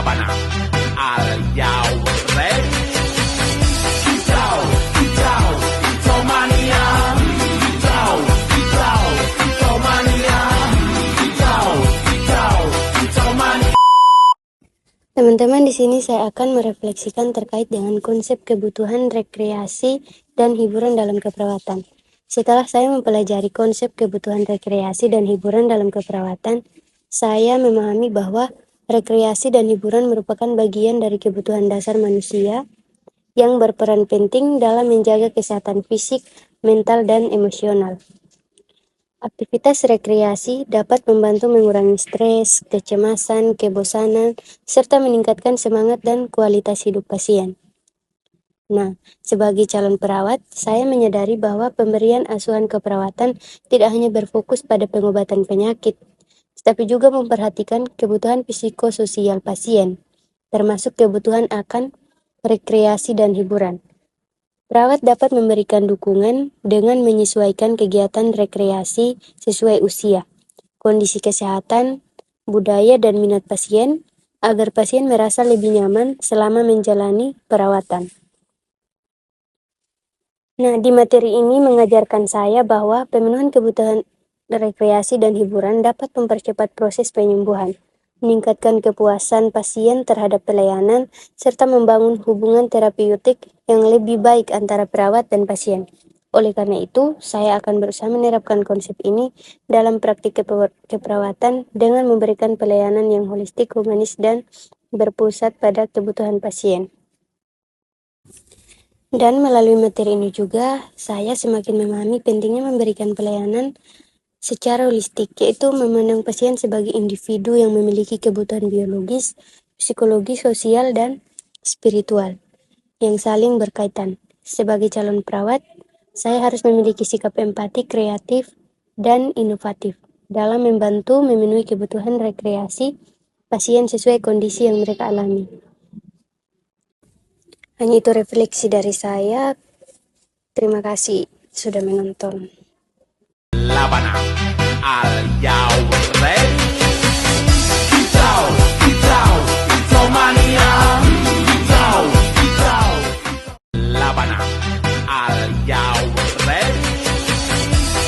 Labana, are you ready? Hijau, hijau, hijau mania. Hijau, hijau, hijau mania. Hijau, hijau, hijau mania. Teman-teman, di sini saya akan merefleksikan terkait dengan konsep kebutuhan rekreasi dan hiburan dalam keperawatan. Setelah saya mempelajari konsep kebutuhan rekreasi dan hiburan dalam keperawatan, saya memahami bahwa rekreasi dan hiburan merupakan bagian dari kebutuhan dasar manusia yang berperan penting dalam menjaga kesehatan fisik, mental, dan emosional. Aktivitas rekreasi dapat membantu mengurangi stres, kecemasan, kebosanan, serta meningkatkan semangat dan kualitas hidup pasien. Nah, sebagai calon perawat, saya menyadari bahwa pemberian asuhan keperawatan tidak hanya berfokus pada pengobatan penyakit, tetapi juga memperhatikan kebutuhan psikososial pasien, termasuk kebutuhan akan rekreasi dan hiburan. Perawat dapat memberikan dukungan dengan menyesuaikan kegiatan rekreasi sesuai usia, kondisi kesehatan, budaya, dan minat pasien, agar pasien merasa lebih nyaman selama menjalani perawatan. Nah, di materi ini mengajarkan saya bahwa pemenuhan kebutuhan rekreasi dan hiburan dapat mempercepat proses penyembuhan, meningkatkan kepuasan pasien terhadap pelayanan, serta membangun hubungan terapeutik yang lebih baik antara perawat dan pasien. Oleh karena itu, saya akan berusaha menerapkan konsep ini dalam praktik keperawatan dengan memberikan pelayanan yang holistik, humanis, dan berpusat pada kebutuhan pasien. Dan melalui materi ini juga, saya semakin memahami pentingnya memberikan pelayanan secara holistik, yaitu memandang pasien sebagai individu yang memiliki kebutuhan biologis, psikologis, sosial, dan spiritual yang saling berkaitan. Sebagai calon perawat, saya harus memiliki sikap empati, kreatif, dan inovatif dalam membantu memenuhi kebutuhan rekreasi pasien sesuai kondisi yang mereka alami. Hanya itu refleksi dari saya. Terima kasih sudah menonton. Labana, are you ready? Hijau, hijau, hijau mania. Hijau, hijau, Labana, are you ready?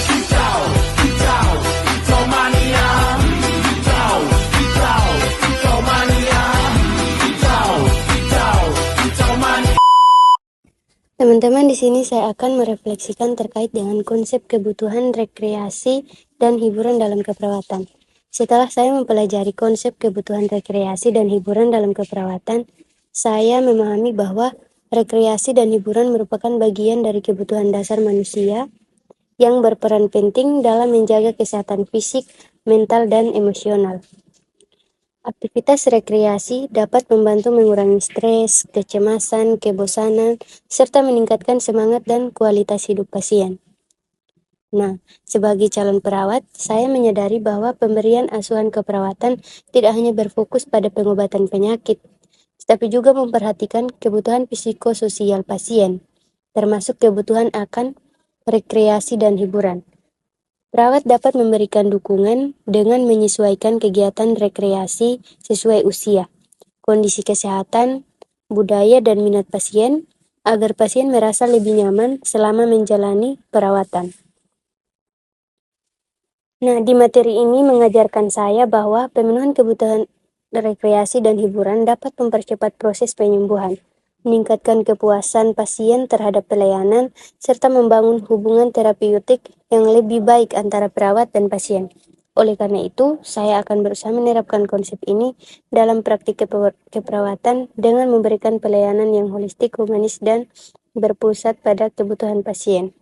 Hijau, hijau, hijau mania. Hijau, hijau, hijau mania. Hijau, hijau, hijau mania. Teman-teman, di sini saya akan merefleksikan terkait dengan konsep kebutuhan rekreasi dan hiburan dalam keperawatan. Setelah saya mempelajari konsep kebutuhan rekreasi dan hiburan dalam keperawatan, saya memahami bahwa rekreasi dan hiburan merupakan bagian dari kebutuhan dasar manusia yang berperan penting dalam menjaga kesehatan fisik, mental, dan emosional. Aktivitas rekreasi dapat membantu mengurangi stres, kecemasan, kebosanan, serta meningkatkan semangat dan kualitas hidup pasien. Nah, sebagai calon perawat, saya menyadari bahwa pemberian asuhan keperawatan tidak hanya berfokus pada pengobatan penyakit, tetapi juga memperhatikan kebutuhan psikososial pasien, termasuk kebutuhan akan rekreasi dan hiburan. Perawat dapat memberikan dukungan dengan menyesuaikan kegiatan rekreasi sesuai usia, kondisi kesehatan, budaya, dan minat pasien, agar pasien merasa lebih nyaman selama menjalani perawatan. Nah, di materi ini mengajarkan saya bahwa pemenuhan kebutuhan rekreasi dan hiburan dapat mempercepat proses penyembuhan, meningkatkan kepuasan pasien terhadap pelayanan, serta membangun hubungan terapeutik yang lebih baik antara perawat dan pasien. Oleh karena itu, saya akan berusaha menerapkan konsep ini dalam praktik keperawatan dengan memberikan pelayanan yang holistik, humanis, dan berpusat pada kebutuhan pasien.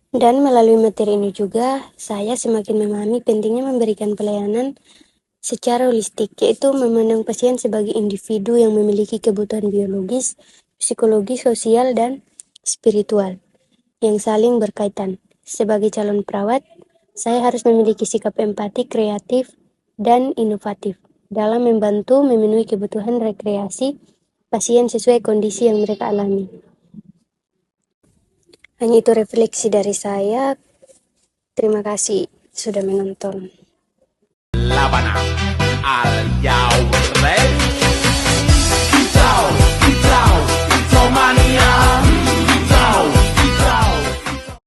Dan melalui materi ini juga, saya semakin memahami pentingnya memberikan pelayanan secara holistik, yaitu memandang pasien sebagai individu yang memiliki kebutuhan biologis, psikologis, sosial, dan spiritual yang saling berkaitan. Sebagai calon perawat, saya harus memiliki sikap empati, kreatif, dan inovatif dalam membantu memenuhi kebutuhan rekreasi pasien sesuai kondisi yang mereka alami. Hanya itu refleksi dari saya. Terima kasih sudah menonton. Labana, are you